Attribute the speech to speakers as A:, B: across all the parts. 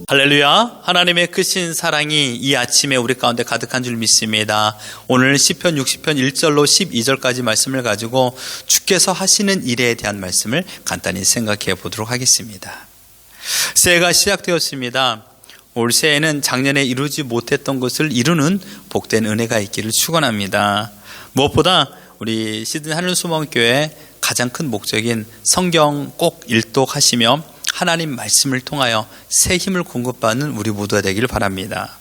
A: 할렐루야. 하나님의 크신 사랑이 이 아침에 우리 가운데 가득한 줄 믿습니다. 오늘 시편 60편 1절로 12절까지 말씀을 가지고 주께서 하시는 일에 대한 말씀을 간단히 생각해 보도록 하겠습니다. 새해가 시작되었습니다. 올 새해는 작년에 이루지 못했던 것을 이루는 복된 은혜가 있기를 축원합니다. 무엇보다 우리 시드니 하늘소망교회 가장 큰 목적인 성경 꼭 일독하시며 하나님 말씀을 통하여 새 힘을 공급받는 우리 모두가 되기를 바랍니다.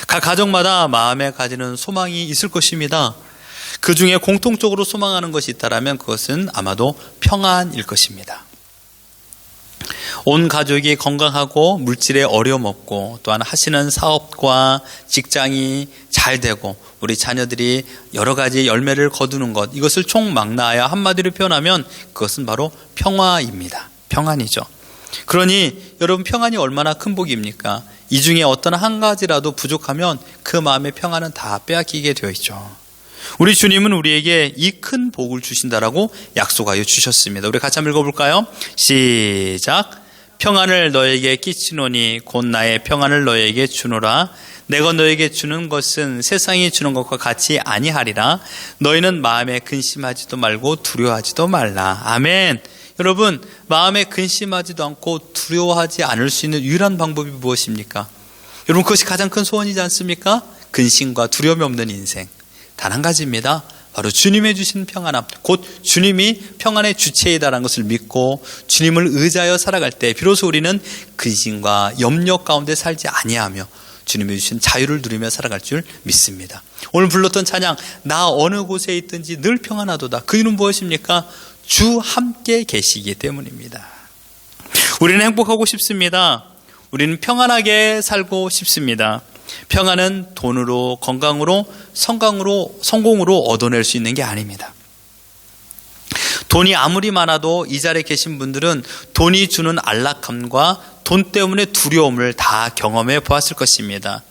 A: 각 가정마다 마음에 가지는 소망이 있을 것입니다. 그 중에 공통적으로 소망하는 것이 있다면 그것은 아마도 평안일 것입니다. 온 가족이 건강하고 물질에 어려움 없고 또한 하시는 사업과 직장이 잘 되고 우리 자녀들이 여러 가지 열매를 거두는 것, 이것을 총망라하여 한마디로 표현하면 그것은 바로 평화입니다. 평안이죠. 그러니 여러분, 평안이 얼마나 큰 복입니까? 이 중에 어떤 한 가지라도 부족하면 그 마음의 평안은 다 빼앗기게 되어 있죠. 우리 주님은 우리에게 이 큰 복을 주신다라고 약속하여 주셨습니다. 우리 같이 한번 읽어볼까요? 시작. 평안을 너에게 끼치노니 곧 나의 평안을 너에게 주노라. 내가 너에게 주는 것은 세상이 주는 것과 같이 아니하리라. 너희는 마음에 근심하지도 말고 두려워하지도 말라. 아멘. 여러분, 마음에 근심하지도 않고 두려워하지 않을 수 있는 유일한 방법이 무엇입니까? 여러분, 그것이 가장 큰 소원이지 않습니까? 근심과 두려움이 없는 인생. 단 한 가지입니다. 바로 주님의 주신 평안함, 곧 주님이 평안의 주체이다라는 것을 믿고 주님을 의지하여 살아갈 때 비로소 우리는 근심과 염려 가운데 살지 아니하며 주님이 주신 자유를 누리며 살아갈 줄 믿습니다. 오늘 불렀던 찬양, 나 어느 곳에 있든지 늘 평안하도다. 그 이유는 무엇입니까? 주 함께 계시기 때문입니다. 우리는 행복하고 싶습니다. 우리는 평안하게 살고 싶습니다. 평안은 돈으로, 건강으로, 성공으로 얻어낼 수 있는 게 아닙니다. 돈이 아무리 많아도 이 자리에 계신 분들은 돈이 주는 안락함과 돈 때문에 두려움을 다 경험해 보았을 것입니다.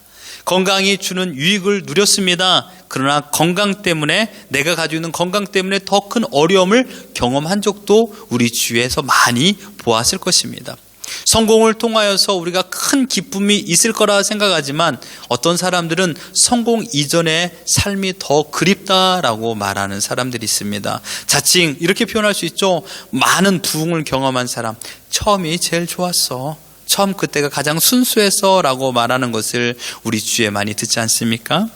A: 건강이 주는 유익을 누렸습니다. 그러나 건강 때문에, 내가 가지고 있는 건강 때문에 더 큰 어려움을 경험한 적도 우리 주위에서 많이 보았을 것입니다. 성공을 통하여서 우리가 큰 기쁨이 있을 거라 생각하지만 어떤 사람들은 성공 이전의 삶이 더 그립다라고 말하는 사람들이 있습니다. 자칭 이렇게 표현할 수 있죠. 많은 부흥을 경험한 사람, 처음이 제일 좋았어, 처음 그때가 가장 순수했어 라고 말하는 것을 우리 주위에 많이 듣지 않습니까?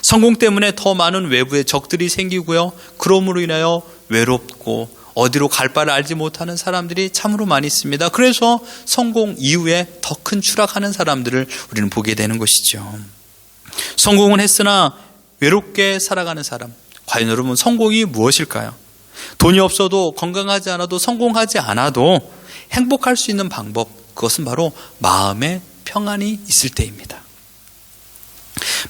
A: 성공 때문에 더 많은 외부의 적들이 생기고요, 그럼으로 인하여 외롭고 어디로 갈 바를 알지 못하는 사람들이 참으로 많이 있습니다. 그래서 성공 이후에 더 큰 추락하는 사람들을 우리는 보게 되는 것이죠. 성공은 했으나 외롭게 살아가는 사람, 과연 여러분 성공이 무엇일까요? 돈이 없어도, 건강하지 않아도, 성공하지 않아도 행복할 수 있는 방법, 그것은 바로 마음의 평안이 있을 때입니다.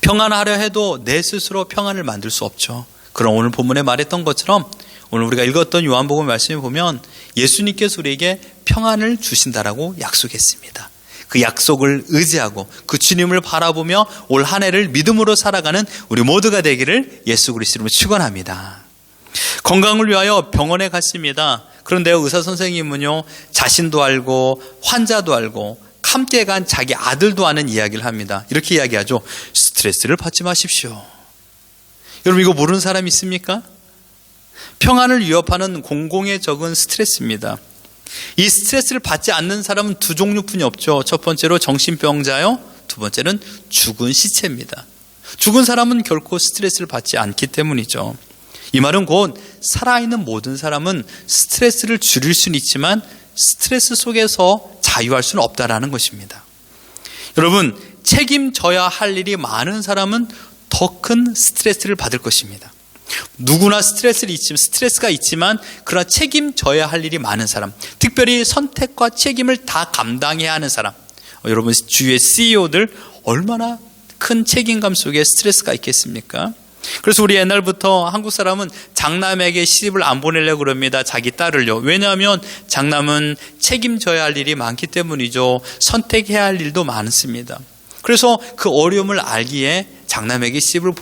A: 평안하려 해도 내 스스로 평안을 만들 수 없죠. 그럼 오늘 본문에 말했던 것처럼 오늘 우리가 읽었던 요한복음 말씀에 보면 예수님께서 우리에게 평안을 주신다라고 약속했습니다. 그 약속을 의지하고 그 주님을 바라보며 올 한 해를 믿음으로 살아가는 우리 모두가 되기를 예수 그리스도로 축원합니다. 건강을 위하여 병원에 갔습니다. 그런데 의사 선생님은요, 자신도 알고 환자도 알고 함께 간 자기 아들도 아는 이야기를 합니다. 이렇게 이야기하죠. 스트레스를 받지 마십시오. 여러분, 이거 모르는 사람 있습니까? 평안을 위협하는 공공의 적은 스트레스입니다. 이 스트레스를 받지 않는 사람은 두 종류뿐이 없죠. 첫 번째로 정신병자요, 두 번째는 죽은 시체입니다. 죽은 사람은 결코 스트레스를 받지 않기 때문이죠. 이 말은 곧 살아있는 모든 사람은 스트레스를 줄일 수는 있지만 스트레스 속에서 자유할 수는 없다라는 것입니다. 여러분, 책임져야 할 일이 많은 사람은 더 큰 스트레스를 받을 것입니다. 누구나 스트레스가 있지만 그러나 책임져야 할 일이 많은 사람, 특별히 선택과 책임을 다 감당해야 하는 사람, 여러분 주위의 CEO들 얼마나 큰 책임감 속에 스트레스가 있겠습니까? 그래서 우리 옛날부터 한국 사람은 장남에게 시집을 안 보내려고 그럽니다. 자기 딸을요. 왜냐하면 장남은 책임져야 할 일이 많기 때문이죠. 선택해야 할 일도 많습니다. 그래서 그 어려움을 알기에 장남에게 시집을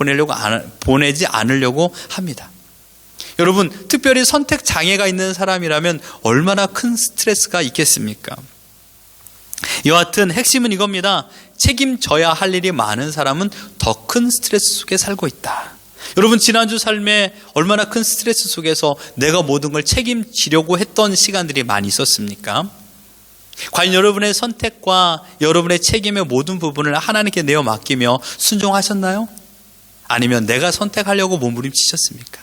A: 보내지 않으려고 합니다. 여러분, 특별히 선택 장애가 있는 사람이라면 얼마나 큰 스트레스가 있겠습니까? 여하튼 핵심은 이겁니다. 책임져야 할 일이 많은 사람은 더 큰 스트레스 속에 살고 있다. 여러분, 지난주 삶에 얼마나 큰 스트레스 속에서 내가 모든 걸 책임지려고 했던 시간들이 많이 있었습니까? 과연 여러분의 선택과 여러분의 책임의 모든 부분을 하나님께 내어 맡기며 순종하셨나요? 아니면 내가 선택하려고 몸부림치셨습니까?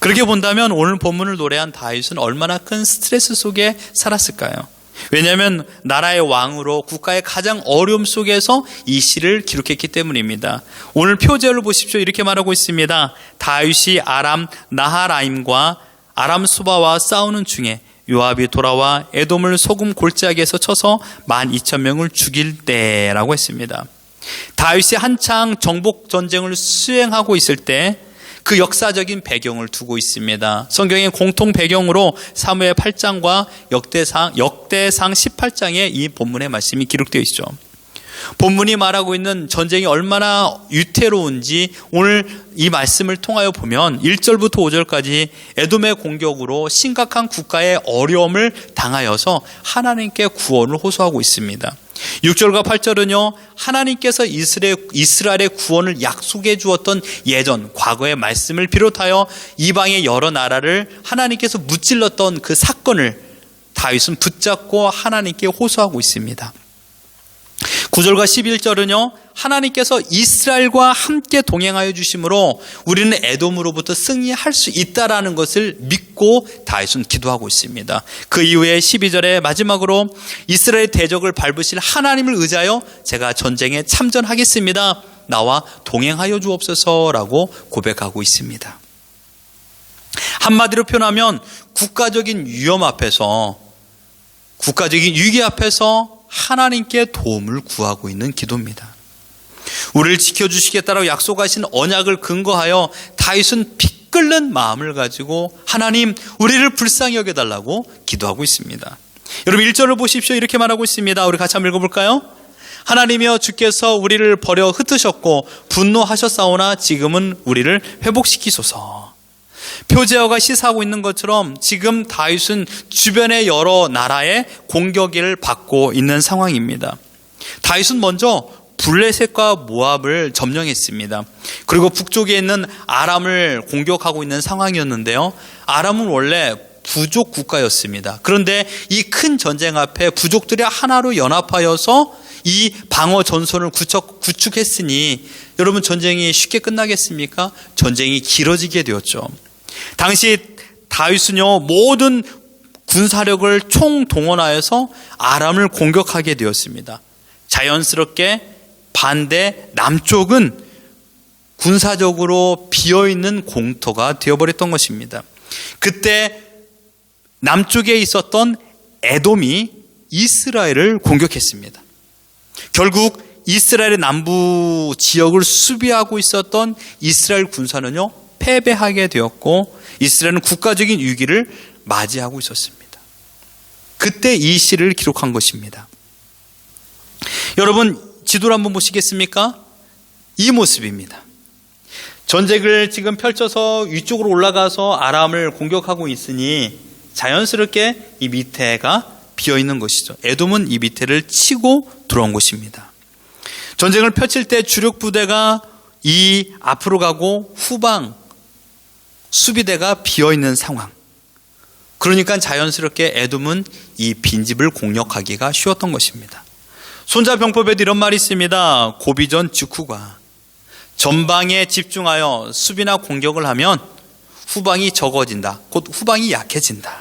A: 그렇게 본다면 오늘 본문을 노래한 다윗은 얼마나 큰 스트레스 속에 살았을까요? 왜냐하면 나라의 왕으로 국가의 가장 어려움 속에서 이 시를 기록했기 때문입니다. 오늘 표제를 보십시오. 이렇게 말하고 있습니다. 다윗이 아람 나하라임과 아람 수바와 싸우는 중에 요압이 돌아와 에돔을 소금 골짜기에서 쳐서 12,000명을 죽일 때라고 했습니다. 다윗이 한창 정복 전쟁을 수행하고 있을 때 그 역사적인 배경을 두고 있습니다. 성경의 공통 배경으로 사무엘 8장과 역대상 18장에 이 본문의 말씀이 기록되어 있죠. 본문이 말하고 있는 전쟁이 얼마나 위태로운지 오늘 이 말씀을 통하여 보면 1절부터 5절까지 에돔의 공격으로 심각한 국가의 어려움을 당하여서 하나님께 구원을 호소하고 있습니다. 6절과 8절은요, 하나님께서 이스라엘의 구원을 약속해 주었던 예전 과거의 말씀을 비롯하여 이방의 여러 나라를 하나님께서 무찔렀던 그 사건을 다윗은 붙잡고 하나님께 호소하고 있습니다. 9절과 11절은요, 하나님께서 이스라엘과 함께 동행하여 주심으로 우리는 에돔으로부터 승리할 수 있다라는 것을 믿고 다윗은 기도하고 있습니다. 그 이후에 12절에 마지막으로 이스라엘 대적을 밟으실 하나님을 의지하여 제가 전쟁에 참전하겠습니다. 나와 동행하여 주옵소서라고 고백하고 있습니다. 한마디로 표현하면 국가적인 위험 앞에서, 국가적인 위기 앞에서 하나님께 도움을 구하고 있는 기도입니다. 우리를 지켜주시겠다라고 약속하신 언약을 근거하여 다윗은 피 끓는 마음을 가지고 하나님, 우리를 불쌍히 여겨달라고 기도하고 있습니다. 여러분 1절을 보십시오. 이렇게 말하고 있습니다. 우리 같이 한번 읽어볼까요? 하나님이여, 주께서 우리를 버려 흩으셨고 분노하셨사오나 지금은 우리를 회복시키소서. 표제어가 시사하고 있는 것처럼 지금 다윗은 주변의 여러 나라의 공격을 받고 있는 상황입니다. 다윗은 먼저 블레셋과 모압을 점령했습니다. 그리고 북쪽에 있는 아람을 공격하고 있는 상황이었는데요. 아람은 원래 부족 국가였습니다. 그런데 이 큰 전쟁 앞에 부족들이 하나로 연합하여서 이 방어 전선을 구축했으니 여러분, 전쟁이 쉽게 끝나겠습니까? 전쟁이 길어지게 되었죠. 당시 다윗은요, 모든 군사력을 총동원하여서 아람을 공격하게 되었습니다. 자연스럽게 반대 남쪽은 군사적으로 비어있는 공터가 되어버렸던 것입니다. 그때 남쪽에 있었던 에돔이 이스라엘을 공격했습니다. 결국 이스라엘의 남부 지역을 수비하고 있었던 이스라엘 군사는요, 패배하게 되었고 이스라엘은 국가적인 위기를 맞이하고 있었습니다. 그때 이 시를 기록한 것입니다. 여러분, 지도를 한번 보시겠습니까? 이 모습입니다. 전쟁을 지금 펼쳐서 위쪽으로 올라가서 아람을 공격하고 있으니 자연스럽게 이 밑에가 비어있는 것이죠. 에돔은 이 밑에를 치고 들어온 것입니다. 전쟁을 펼칠 때 주력 부대가 이 앞으로 가고 후방 수비대가 비어있는 상황. 그러니까 자연스럽게 에돔은 이 빈집을 공략하기가 쉬웠던 것입니다. 손자병법에도 이런 말이 있습니다. 고비전 직후가. 전방에 집중하여 수비나 공격을 하면 후방이 적어진다. 곧 후방이 약해진다.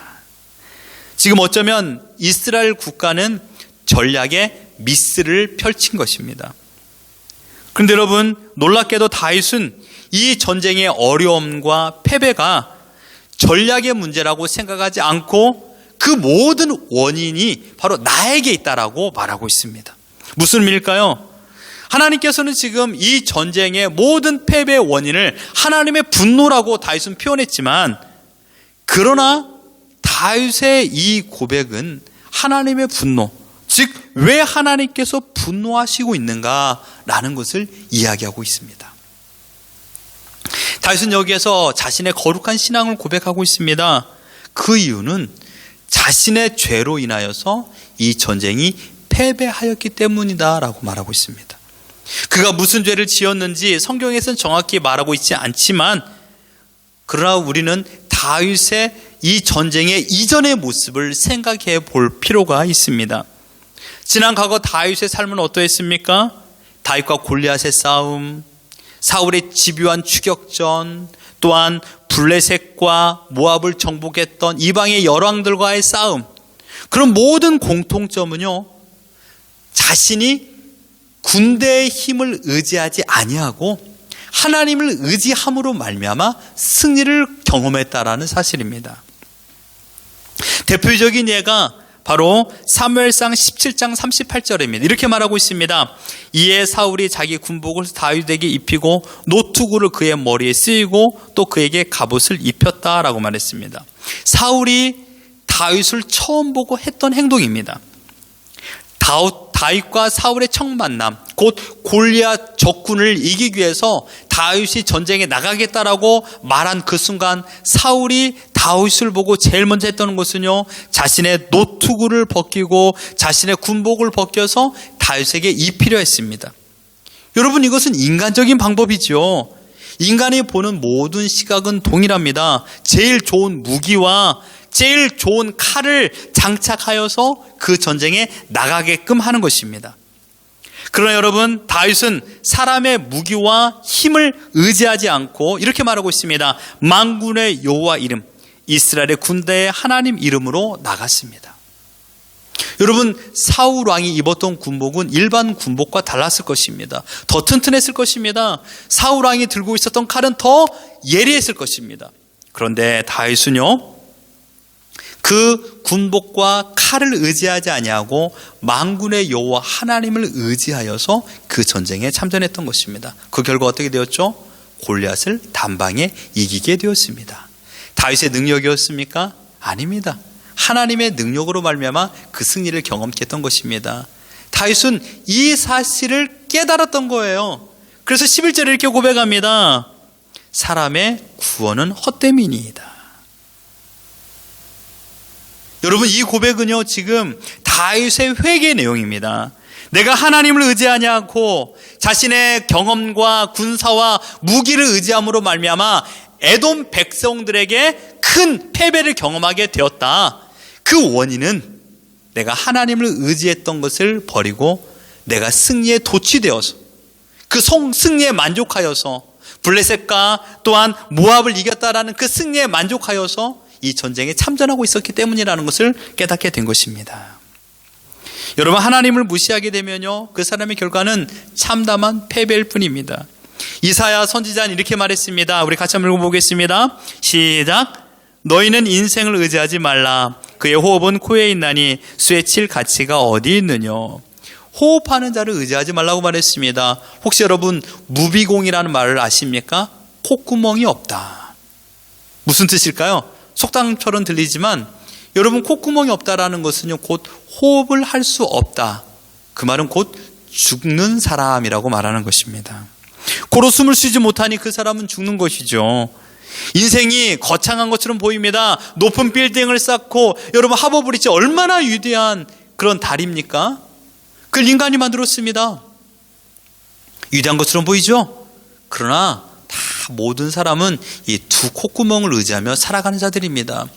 A: 지금 어쩌면 이스라엘 국가는 전략에 미스를 펼친 것입니다. 그런데 여러분, 놀랍게도 다윗은 이 전쟁의 어려움과 패배가 전략의 문제라고 생각하지 않고 그 모든 원인이 바로 나에게 있다라고 말하고 있습니다. 무슨 의미일까요? 하나님께서는 지금 이 전쟁의 모든 패배의 원인을 하나님의 분노라고 다윗은 표현했지만, 그러나 다윗의 이 고백은 하나님의 분노, 즉 왜 하나님께서 분노하시고 있는가라는 것을 이야기하고 있습니다. 다윗은 여기에서 자신의 거룩한 신앙을 고백하고 있습니다. 그 이유는 자신의 죄로 인하여서 이 전쟁이 패배하였기 때문이다라고 말하고 있습니다. 그가 무슨 죄를 지었는지 성경에서는 정확히 말하고 있지 않지만, 그러나 우리는 다윗의 이 전쟁의 이전의 모습을 생각해 볼 필요가 있습니다. 지난 과거 다윗의 삶은 어떠했습니까? 다윗과 골리앗의 싸움, 사울의 집요한 추격전, 또한 블레셋과 모압을 정복했던 이방의 열왕들과의 싸움, 그런 모든 공통점은요, 자신이 군대의 힘을 의지하지 아니하고 하나님을 의지함으로 말미암아 승리를 경험했다라는 사실입니다. 대표적인 예가 바로 사무엘상 17장 38절입니다. 이렇게 말하고 있습니다. 이에 사울이 자기 군복을 다윗에게 입히고 노투구를 그의 머리에 쓰이고 또 그에게 갑옷을 입혔다라고 말했습니다. 사울이 다윗을 처음 보고 했던 행동입니다. 다윗과 사울의 첫 만남, 곧 골리앗 적군을 이기기 위해서 다윗이 전쟁에 나가겠다라고 말한 그 순간 사울이 다윗을 보고 제일 먼저 했던 것은요, 자신의 노투구를 벗기고 자신의 군복을 벗겨서 다윗에게 입히려 했습니다. 여러분, 이것은 인간적인 방법이죠. 인간이 보는 모든 시각은 동일합니다. 제일 좋은 무기와 제일 좋은 칼을 장착하여서 그 전쟁에 나가게끔 하는 것입니다. 그러나 여러분, 다윗은 사람의 무기와 힘을 의지하지 않고 이렇게 말하고 있습니다. 만군의 여호와 이름, 이스라엘의 군대의 하나님 이름으로 나갔습니다. 여러분, 사울 왕이 입었던 군복은 일반 군복과 달랐을 것입니다. 더 튼튼했을 것입니다. 사울 왕이 들고 있었던 칼은 더 예리했을 것입니다. 그런데 다윗은요, 그 군복과 칼을 의지하지 아니하고 만군의 여호와 하나님을 의지하여서 그 전쟁에 참전했던 것입니다. 그 결과 어떻게 되었죠? 골리앗을 단방에 이기게 되었습니다. 다윗의 능력이었습니까? 아닙니다. 하나님의 능력으로 말미암아 그 승리를 경험케 했던 것입니다. 다윗은 이 사실을 깨달았던 거예요. 그래서 11절에 이렇게 고백합니다. 사람의 구원은 헛됨이니이다. 여러분, 이 고백은요, 지금 다윗의 회개 내용입니다. 내가 하나님을 의지하지 않고 자신의 경험과 군사와 무기를 의지함으로 말미암아 에돔 백성들에게 큰 패배를 경험하게 되었다. 그 원인은 내가 하나님을 의지했던 것을 버리고 내가 승리에 도취되어서 그 승리에 만족하여서 블레셋과 또한 모압을 이겼다라는 그 승리에 만족하여서 이 전쟁에 참전하고 있었기 때문이라는 것을 깨닫게 된 것입니다. 여러분, 하나님을 무시하게 되면요, 그 사람의 결과는 참담한 패배일 뿐입니다. 이사야 선지자는 이렇게 말했습니다. 우리 같이 한번 읽어보겠습니다. 시작. 너희는 인생을 의지하지 말라. 그의 호흡은 코에 있나니 수에 칠 가치가 어디 있느냐. 호흡하는 자를 의지하지 말라고 말했습니다. 혹시 여러분 무비공이라는 말을 아십니까? 콧구멍이 없다. 무슨 뜻일까요? 속담처럼 들리지만 여러분, 콧구멍이 없다라는 것은요, 곧 호흡을 할 수 없다. 그 말은 곧 죽는 사람이라고 말하는 것입니다. 코로 숨을 쉬지 못하니 그 사람은 죽는 것이죠. 인생이 거창한 것처럼 보입니다. 높은 빌딩을 쌓고, 여러분 하버브리지 얼마나 위대한 그런 다리입니까? 그걸 인간이 만들었습니다. 위대한 것처럼 보이죠? 그러나 다 모든 사람은 이 두 콧구멍을 의지하며 살아가는 자들입니다.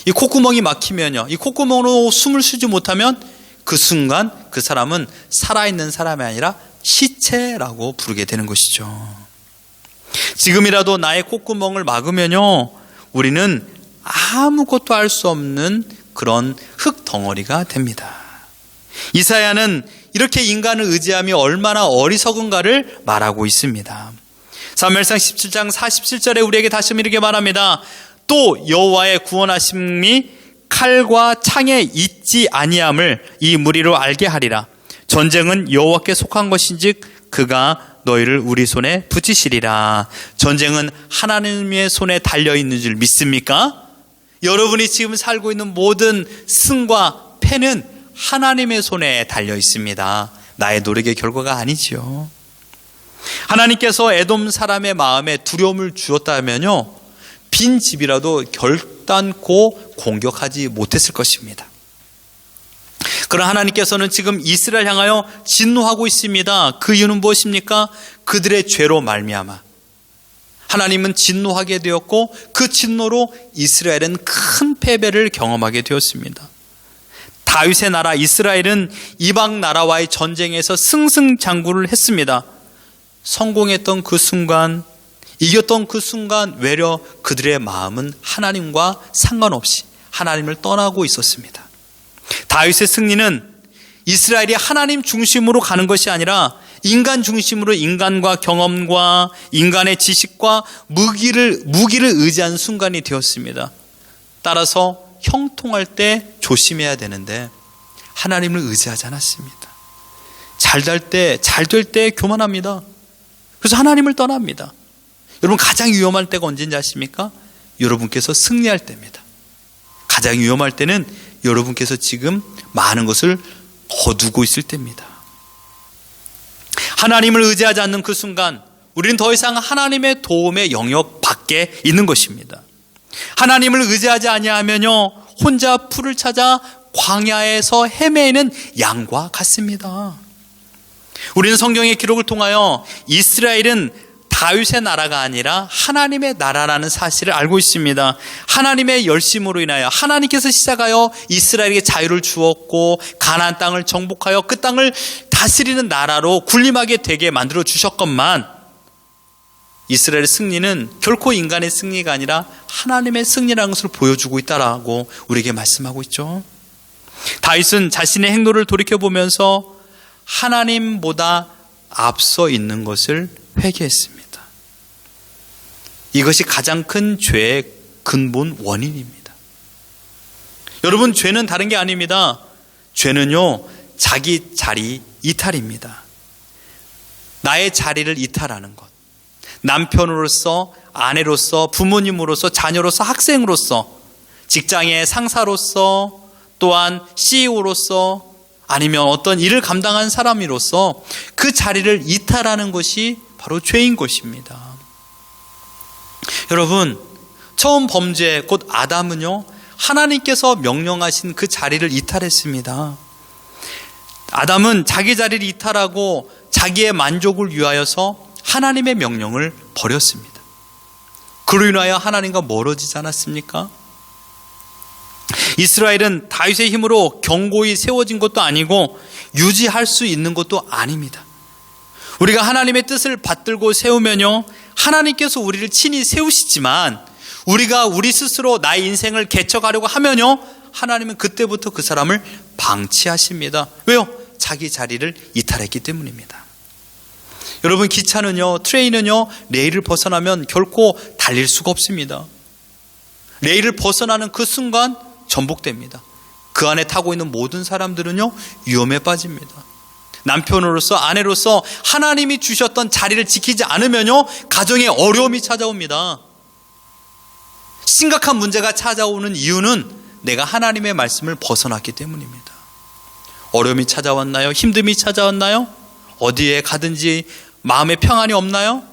A: 이 콧구멍이 막히면요, 이 콧구멍으로 숨을 쉬지 못하면 그 순간 그 사람은 살아있는 사람이 아니라 시체라고 부르게 되는 것이죠. 지금이라도 나의 콧구멍을 막으면요, 우리는 아무것도 할 수 없는 그런 흙덩어리가 됩니다. 이사야는 이렇게 인간을 의지하며 얼마나 어리석은가를 말하고 있습니다. 사무엘상 17장 47절에 우리에게 다시 이렇게 말합니다. 또 여호와의 구원하심이 칼과 창에 있지 아니함을 이 무리로 알게 하리라. 전쟁은 여호와께 속한 것인즉 그가 너희를 우리 손에 붙이시리라. 전쟁은 하나님의 손에 달려있는 줄 믿습니까? 여러분이 지금 살고 있는 모든 승과 패는 하나님의 손에 달려 있습니다. 나의 노력의 결과가 아니지요. 하나님께서 에돔 사람의 마음에 두려움을 주었다면요, 빈 집이라도 결단코 공격하지 못했을 것입니다. 그러나 하나님께서는 지금 이스라엘 향하여 진노하고 있습니다. 그 이유는 무엇입니까? 그들의 죄로 말미암아 하나님은 진노하게 되었고 그 진노로 이스라엘은 큰 패배를 경험하게 되었습니다. 다윗의 나라 이스라엘은 이방 나라와의 전쟁에서 승승장구를 했습니다. 성공했던 그 순간, 이겼던 그 순간 외려 그들의 마음은 하나님과 상관없이 하나님을 떠나고 있었습니다. 다윗의 승리는 이스라엘이 하나님 중심으로 가는 것이 아니라 인간 중심으로 인간과 경험과 인간의 지식과 무기를 의지한 순간이 되었습니다. 따라서 형통할 때 조심해야 되는데 하나님을 의지하지 않았습니다. 잘 될 때 교만합니다. 그래서 하나님을 떠납니다. 여러분 가장 위험할 때가 언제인지 아십니까? 여러분께서 승리할 때입니다. 가장 위험할 때는 여러분께서 지금 많은 것을 거두고 있을 때입니다. 하나님을 의지하지 않는 그 순간 우리는 더 이상 하나님의 도움의 영역 밖에 있는 것입니다. 하나님을 의지하지 아니하면요 혼자 풀을 찾아 광야에서 헤매는 양과 같습니다. 우리는 성경의 기록을 통하여 이스라엘은 다윗의 나라가 아니라 하나님의 나라라는 사실을 알고 있습니다. 하나님의 열심으로 인하여 하나님께서 시작하여 이스라엘에게 자유를 주었고 가나안 땅을 정복하여 그 땅을 다스리는 나라로 군림하게 되게 만들어 주셨건만 이스라엘의 승리는 결코 인간의 승리가 아니라 하나님의 승리라는 것을 보여주고 있다라고 우리에게 말씀하고 있죠. 다윗은 자신의 행로를 돌이켜보면서 하나님보다 앞서 있는 것을 회개했습니다. 이것이 가장 큰 죄의 근본 원인입니다. 여러분 죄는 다른 게 아닙니다. 죄는요 자기 자리 이탈입니다. 나의 자리를 이탈하는 것. 남편으로서, 아내로서, 부모님으로서, 자녀로서, 학생으로서, 직장의 상사로서, 또한 CEO로서, 아니면 어떤 일을 감당한 사람으로서 그 자리를 이탈하는 것이 바로 죄인 것입니다. 여러분, 처음 범죄 곧 아담은요 하나님께서 명령하신 그 자리를 이탈했습니다. 아담은 자기 자리를 이탈하고 자기의 만족을 위하여서 하나님의 명령을 버렸습니다. 그로 인하여 하나님과 멀어지지 않았습니까? 이스라엘은 다윗의 힘으로 견고히 세워진 것도 아니고 유지할 수 있는 것도 아닙니다. 우리가 하나님의 뜻을 받들고 세우면요 하나님께서 우리를 친히 세우시지만 우리가 우리 스스로 나의 인생을 개척하려고 하면요 하나님은 그때부터 그 사람을 방치하십니다. 왜요? 자기 자리를 이탈했기 때문입니다. 여러분 기차는요 트레인은요 레일을 벗어나면 결코 달릴 수가 없습니다. 레일을 벗어나는 그 순간 전복됩니다. 그 안에 타고 있는 모든 사람들은요 위험에 빠집니다. 남편으로서 아내로서 하나님이 주셨던 자리를 지키지 않으면요 가정에 어려움이 찾아옵니다. 심각한 문제가 찾아오는 이유는 내가 하나님의 말씀을 벗어났기 때문입니다. 어려움이 찾아왔나요? 힘듦이 찾아왔나요? 어디에 가든지 마음의 평안이 없나요?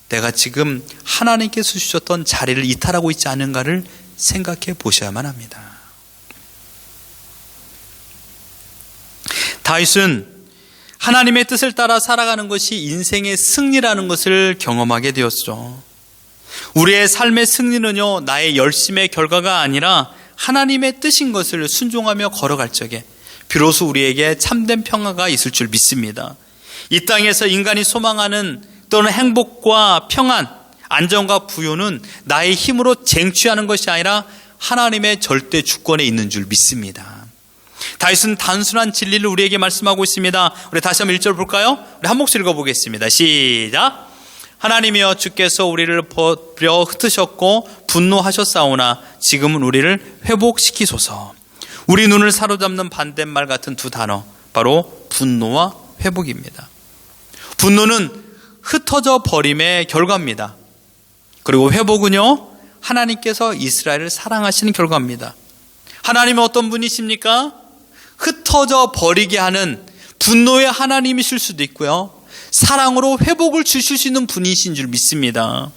A: 내가 지금 하나님께서 주셨던 자리를 이탈하고 있지 않은가를 생각해 보셔야만 합니다. 다윗은 하나님의 뜻을 따라 살아가는 것이 인생의 승리라는 것을 경험하게 되었죠. 우리의 삶의 승리는요 나의 열심의 결과가 아니라 하나님의 뜻인 것을 순종하며 걸어갈 적에 비로소 우리에게 참된 평화가 있을 줄 믿습니다. 이 땅에서 인간이 소망하는 또는 행복과 평안, 안정과 부요는 나의 힘으로 쟁취하는 것이 아니라 하나님의 절대 주권에 있는 줄 믿습니다. 다윗은 단순한 진리를 우리에게 말씀하고 있습니다. 우리 다시 한번 1절 볼까요? 우리 한 목소리 읽어보겠습니다. 시작. 하나님이여 주께서 우리를 버려 흩으셨고 분노하셨사오나 지금은 우리를 회복시키소서. 우리 눈을 사로잡는 반대말 같은 두 단어, 바로 분노와 회복입니다. 분노는 흩어져 버림의 결과입니다. 그리고 회복은요 하나님께서 이스라엘을 사랑하시는 결과입니다. 하나님은 어떤 분이십니까? 흩어져 버리게 하는 분노의 하나님이실 수도 있고요 사랑으로 회복을 주실 수 있는 분이신 줄 믿습니다.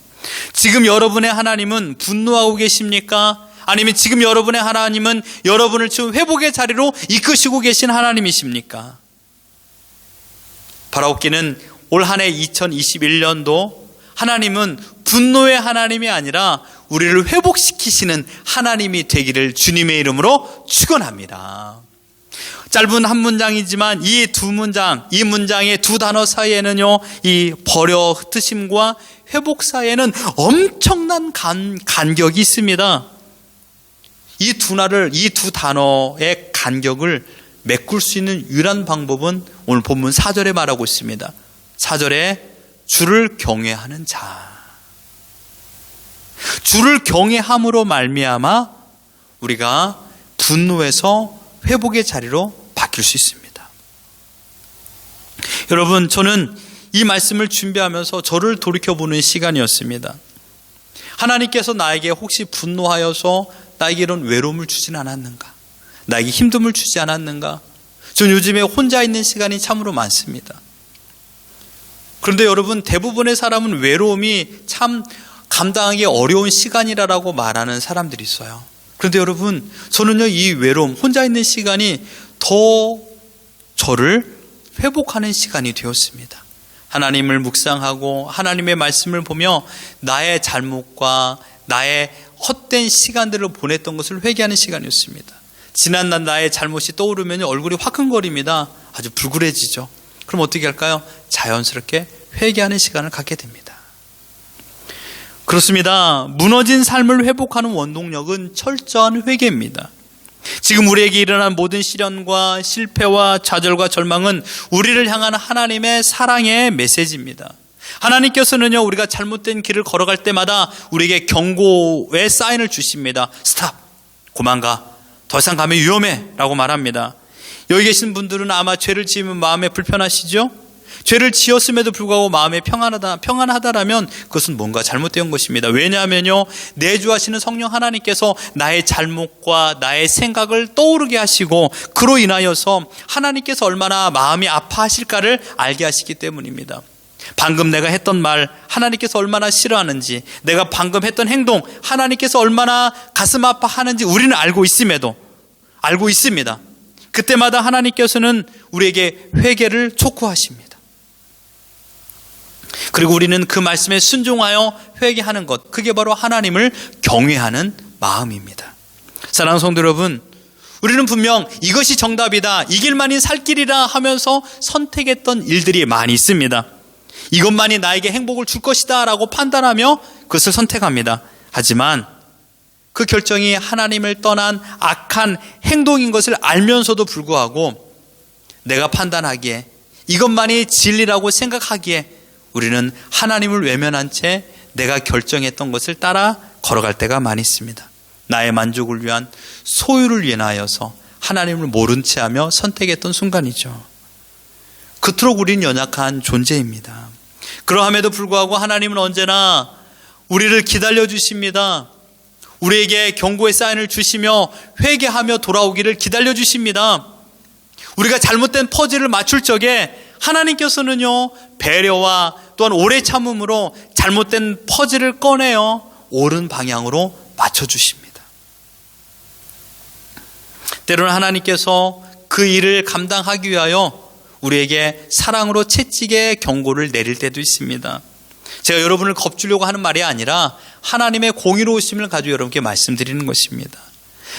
A: 지금 여러분의 하나님은 분노하고 계십니까? 아니면 지금 여러분의 하나님은 여러분을 지금 회복의 자리로 이끄시고 계신 하나님이십니까? 바라옵기는 올 한 해 2021년도 하나님은 분노의 하나님이 아니라 우리를 회복시키시는 하나님이 되기를 주님의 이름으로 축원합니다. 짧은 한 문장이지만 이 두 문장, 이 문장의 두 단어 사이에는요, 이 버려 흩으심과 회복 사이에는 엄청난 간격이 있습니다. 이 두 단어의 간격을 메꿀 수 있는 유일한 방법은 오늘 본문 4절에 말하고 있습니다. 4절에 주를 경외하는 자. 주를 경외함으로 말미암아 우리가 분노에서 회복의 자리로 바뀔 수 있습니다. 여러분, 저는 이 말씀을 준비하면서 저를 돌이켜보는 시간이었습니다. 하나님께서 나에게 혹시 분노하여서 나에게 이런 외로움을 주진 않았는가? 나에게 힘듦을 주지 않았는가? 전 요즘에 혼자 있는 시간이 참으로 많습니다. 그런데 여러분, 대부분의 사람은 외로움이 참 감당하기 어려운 시간이라고 말하는 사람들이 있어요. 그런데 여러분, 저는요, 이 외로움, 혼자 있는 시간이 더 저를 회복하는 시간이 되었습니다. 하나님을 묵상하고 하나님의 말씀을 보며 나의 잘못과 나의 헛된 시간들을 보냈던 것을 회개하는 시간이었습니다. 지난날 나의 잘못이 떠오르면 얼굴이 화끈거립니다. 아주 불그레지죠. 그럼 어떻게 할까요? 자연스럽게 회개하는 시간을 갖게 됩니다. 그렇습니다. 무너진 삶을 회복하는 원동력은 철저한 회개입니다. 지금 우리에게 일어난 모든 시련과 실패와 좌절과 절망은 우리를 향한 하나님의 사랑의 메시지입니다. 하나님께서는요, 우리가 잘못된 길을 걸어갈 때마다 우리에게 경고의 사인을 주십니다. 스탑, 그만 가, 더 이상 가면 위험해 라고 말합니다. 여기 계신 분들은 아마 죄를 지으면 마음에 불편하시죠? 죄를 지었음에도 불구하고 마음에 평안하다라면 그것은 뭔가 잘못된 것입니다. 왜냐하면요, 내주하시는 성령 하나님께서 나의 잘못과 나의 생각을 떠오르게 하시고 그로 인하여서 하나님께서 얼마나 마음이 아파하실까를 알게 하시기 때문입니다. 방금 내가 했던 말 하나님께서 얼마나 싫어하는지, 내가 방금 했던 행동 하나님께서 얼마나 가슴 아파하는지 우리는 알고 있습니다. 그때마다 하나님께서는 우리에게 회개를 촉구하십니다. 그리고 우리는 그 말씀에 순종하여 회개하는 것, 그게 바로 하나님을 경외하는 마음입니다. 사랑하는 성도 여러분, 우리는 분명 이것이 정답이다, 이 길만이 살 길이라 하면서 선택했던 일들이 많이 있습니다. 이것만이 나에게 행복을 줄 것이다 라고 판단하며 그것을 선택합니다. 하지만 그 결정이 하나님을 떠난 악한 행동인 것을 알면서도 불구하고 내가 판단하기에 이것만이 진리라고 생각하기에 우리는 하나님을 외면한 채 내가 결정했던 것을 따라 걸어갈 때가 많이 있습니다. 나의 만족을 위한 소유를 위하여서 하나님을 모른 채 하며 선택했던 순간이죠. 그토록 우리는 연약한 존재입니다. 그러함에도 불구하고 하나님은 언제나 우리를 기다려 주십니다. 우리에게 경고의 사인을 주시며 회개하며 돌아오기를 기다려 주십니다. 우리가 잘못된 퍼즐을 맞출 적에 하나님께서는요, 배려와 또한 오래 참음으로 잘못된 퍼즐을 꺼내어 옳은 방향으로 맞춰주십니다. 때로는 하나님께서 그 일을 감당하기 위하여 우리에게 사랑으로 채찍의 경고를 내릴 때도 있습니다. 제가 여러분을 겁주려고 하는 말이 아니라 하나님의 공의로우심을 가지고 여러분께 말씀드리는 것입니다.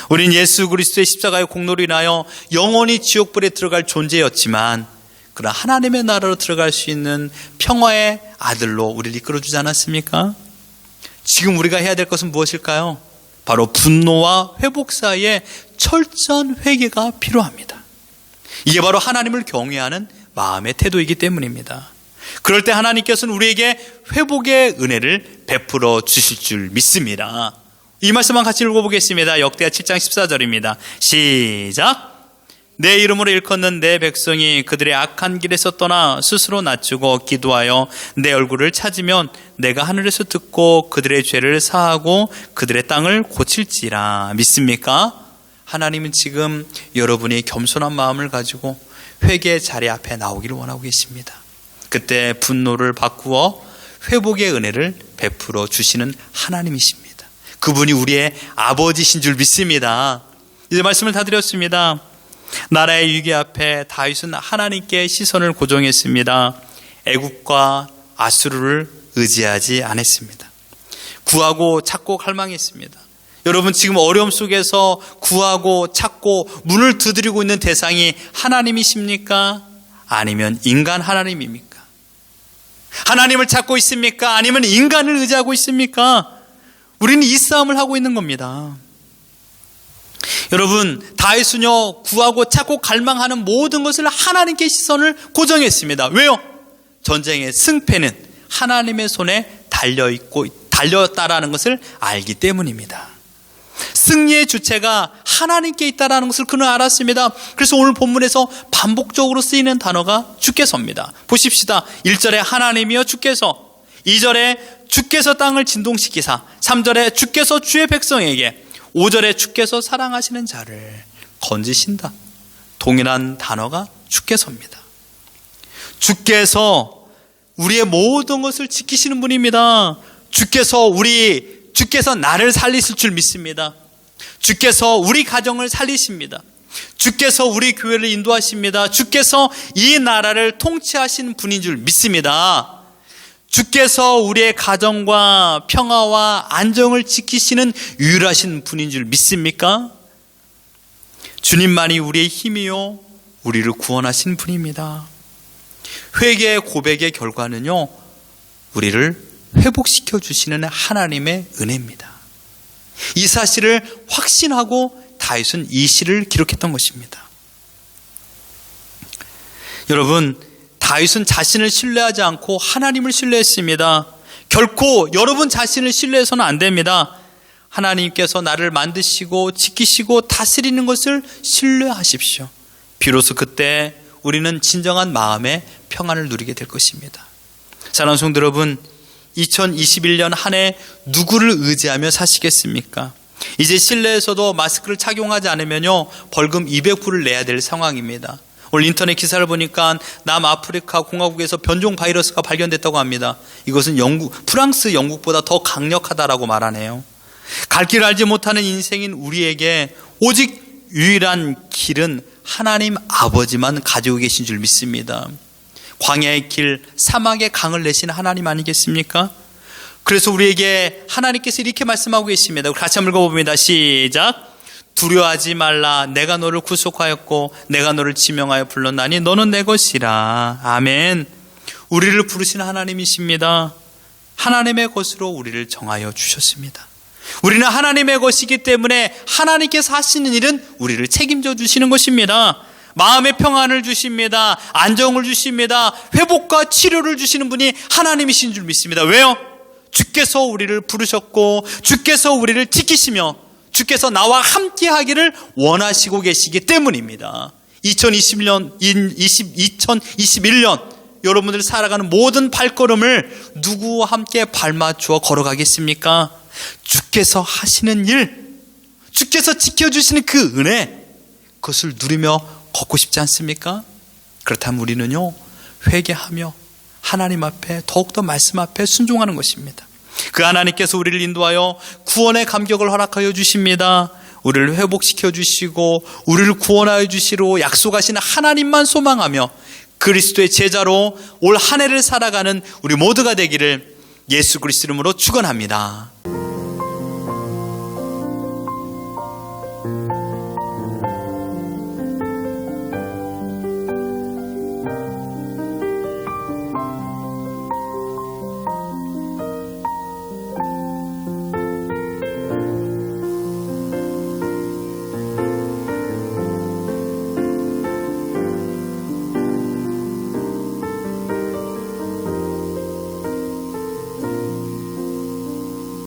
A: 우린 예수 그리스도의 십자가의 공로로 인하여 영원히 지옥불에 들어갈 존재였지만 그러나 하나님의 나라로 들어갈 수 있는 평화의 아들로 우리를 이끌어주지 않았습니까? 지금 우리가 해야 될 것은 무엇일까요? 바로 분노와 회복 사이에 철저한 회개가 필요합니다. 이게 바로 하나님을 경외하는 마음의 태도이기 때문입니다. 그럴 때 하나님께서는 우리에게 회복의 은혜를 베풀어 주실 줄 믿습니다. 이 말씀만 같이 읽어보겠습니다. 역대하 7장 14절입니다. 시작! 내 이름으로 일컫는 내 백성이 그들의 악한 길에서 떠나 스스로 낮추고 기도하여 내 얼굴을 찾으면 내가 하늘에서 듣고 그들의 죄를 사하고 그들의 땅을 고칠지라. 믿습니까? 하나님은 지금 여러분이 겸손한 마음을 가지고 회개의 자리 앞에 나오기를 원하고 계십니다. 그때 분노를 바꾸어 회복의 은혜를 베풀어 주시는 하나님이십니다. 그분이 우리의 아버지신 줄 믿습니다. 이제 말씀을 다 드렸습니다. 나라의 위기 앞에 다윗은 하나님께 시선을 고정했습니다. 애국과 아수르를 의지하지 않았습니다. 구하고 찾고 갈망했습니다. 여러분, 지금 어려움 속에서 구하고 찾고 문을 두드리고 있는 대상이 하나님이십니까? 아니면 인간 하나님입니까? 하나님을 찾고 있습니까? 아니면 인간을 의지하고 있습니까? 우리는 이 싸움을 하고 있는 겁니다. 여러분, 다윗은요, 구하고 찾고 갈망하는 모든 것을 하나님께 시선을 고정했습니다. 왜요? 전쟁의 승패는 하나님의 손에 달려있다라는 것을 알기 때문입니다. 승리의 주체가 하나님께 있다라는 것을 그는 알았습니다. 그래서 오늘 본문에서 반복적으로 쓰이는 단어가 주께서입니다. 보십시다. 1절에 하나님이여 주께서, 2절에 주께서 땅을 진동시키사, 3절에 주께서 주의 백성에게, 5절에 주께서 사랑하시는 자를 건지신다. 동일한 단어가 주께서입니다. 주께서 우리의 모든 것을 지키시는 분입니다. 주께서 나를 살리실 줄 믿습니다. 주께서 우리 가정을 살리십니다. 주께서 우리 교회를 인도하십니다. 주께서 이 나라를 통치하시는 분인 줄 믿습니다. 주께서 우리의 가정과 평화와 안정을 지키시는 유일하신 분인 줄 믿습니까? 주님만이 우리의 힘이요, 우리를 구원하신 분입니다. 회개의 고백의 결과는요, 우리를 회복시켜 주시는 하나님의 은혜입니다. 이 사실을 확신하고 다윗은 이 시를 기록했던 것입니다. 여러분, 다윗은 자신을 신뢰하지 않고 하나님을 신뢰했습니다. 결코 여러분 자신을 신뢰해서는 안 됩니다. 하나님께서 나를 만드시고 지키시고 다스리는 것을 신뢰하십시오. 비로소 그때 우리는 진정한 마음의 평안을 누리게 될 것입니다. 사랑하는 성도 여러분, 2021년 한 해 누구를 의지하며 사시겠습니까? 이제 실내에서도 마스크를 착용하지 않으면요, 벌금 200불을 내야 될 상황입니다. 오늘 인터넷 기사를 보니까 남아프리카 공화국에서 변종 바이러스가 발견됐다고 합니다. 이것은 프랑스, 영국보다 더 강력하다라고 말하네요. 갈 길 알지 못하는 인생인 우리에게 오직 유일한 길은 하나님 아버지만 가지고 계신 줄 믿습니다. 광야의 길, 사막의 강을 내신 하나님 아니겠습니까? 그래서 우리에게 하나님께서 이렇게 말씀하고 계십니다. 같이 한번 읽어봅니다. 시작. 두려워하지 말라. 내가 너를 구속하였고 내가 너를 지명하여 불렀나니 너는 내 것이라. 아멘. 우리를 부르신 하나님이십니다. 하나님의 것으로 우리를 정하여 주셨습니다. 우리는 하나님의 것이기 때문에 하나님께서 하시는 일은 우리를 책임져 주시는 것입니다. 마음의 평안을 주십니다. 안정을 주십니다. 회복과 치료를 주시는 분이 하나님이신 줄 믿습니다. 왜요? 주께서 우리를 부르셨고 주께서 우리를 지키시며 주께서 나와 함께 하기를 원하시고 계시기 때문입니다. 2021년 여러분들 살아가는 모든 발걸음을 누구와 함께 발맞추어 걸어가겠습니까? 주께서 하시는 일, 주께서 지켜주시는 그 은혜, 그것을 누리며 걷고 싶지 않습니까? 그렇다면 우리는요, 회개하며 하나님 앞에 더욱더 말씀 앞에 순종하는 것입니다. 그 하나님께서 우리를 인도하여 구원의 감격을 허락하여 주십니다. 우리를 회복시켜 주시고 우리를 구원하여 주시로 약속하신 하나님만 소망하며 그리스도의 제자로 올 한 해를 살아가는 우리 모두가 되기를 예수 그리스도 이름으로 축원합니다.